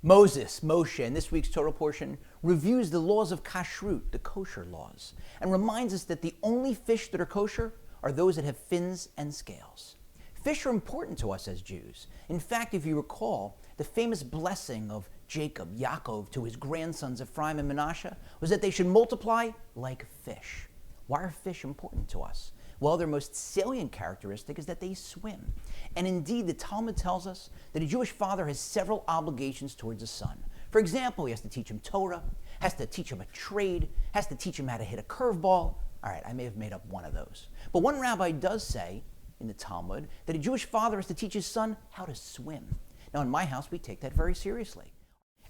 Moshe, in this week's Torah portion, reviews the laws of kashrut, the kosher laws, and reminds us that the only fish that are kosher are those that have fins and scales. Fish are important to us as Jews. In fact, if you recall, the famous blessing of Jacob, Yaakov, to his grandsons Ephraim and Manasseh was that they should multiply like fish. Why are fish important to us? Well, their most salient characteristic is that they swim. And indeed, the Talmud tells us that a Jewish father has several obligations towards his son. For example, he has to teach him Torah, has to teach him a trade, has to teach him how to hit a curveball. All right, I may have made up one of those. But one rabbi does say in the Talmud that a Jewish father has to teach his son how to swim. Now, in my house, we take that very seriously.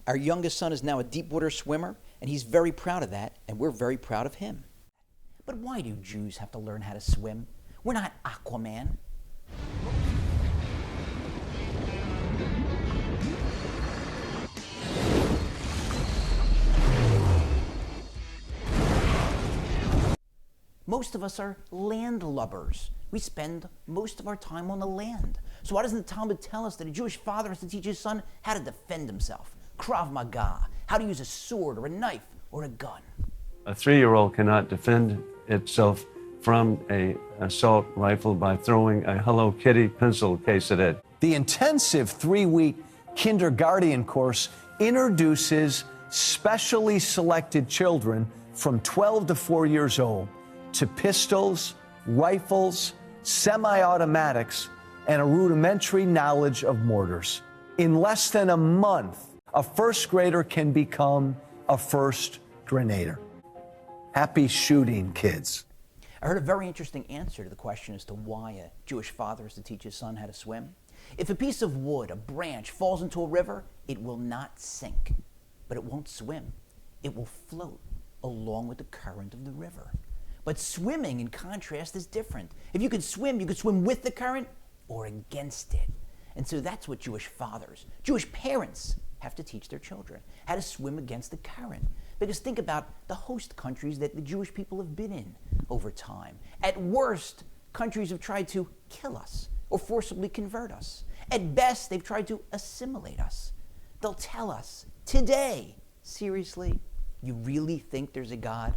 Our youngest son is now a deep water swimmer, and he's very proud of that, and we're very proud of him. But why do Jews have to learn how to swim? We're not Aquaman. Most of us are landlubbers. We spend most of our time on the land. So why doesn't the Talmud tell us that a Jewish father has to teach his son how to defend himself? Krav Maga, how to use a sword or a knife or a gun. A 3-year-old cannot defend itself from an assault rifle by throwing a Hello Kitty pencil case at it. The intensive 3-week kindergarten course introduces specially selected children from 12 to 4 years old to pistols, rifles, semi-automatics, and a rudimentary knowledge of mortars. In less than a month, a first grader can become a first grenader. Happy shooting, kids. I heard a very interesting answer to the question as to why a Jewish father is to teach his son how to swim. If a piece of wood, a branch, falls into a river, it will not sink, but it won't swim. It will float along with the current of the river. But swimming, in contrast, is different. If you could swim with the current or against it. And so that's what Jewish fathers, Jewish parents have to teach their children, how to swim against the current. Because think about the host countries that the Jewish people have been in over time. At worst, countries have tried to kill us or forcibly convert us. At best, they've tried to assimilate us. They'll tell us, today, seriously, you really think there's a God?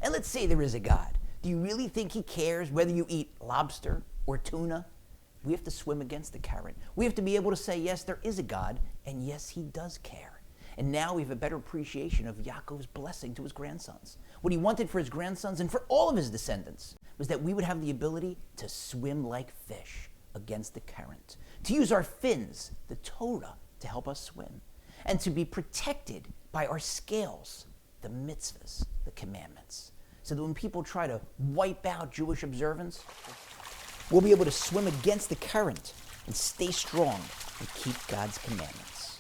And let's say there is a God. Do you really think he cares whether you eat lobster or tuna? We have to swim against the current. We have to be able to say, yes, there is a God, and yes, he does care. And now we have a better appreciation of Yaakov's blessing to his grandsons. What he wanted for his grandsons and for all of his descendants was that we would have the ability to swim like fish against the current, to use our fins, the Torah, to help us swim, and to be protected by our scales, the mitzvahs, the commandments, so that when people try to wipe out Jewish observance, we'll be able to swim against the current and stay strong and keep God's commandments.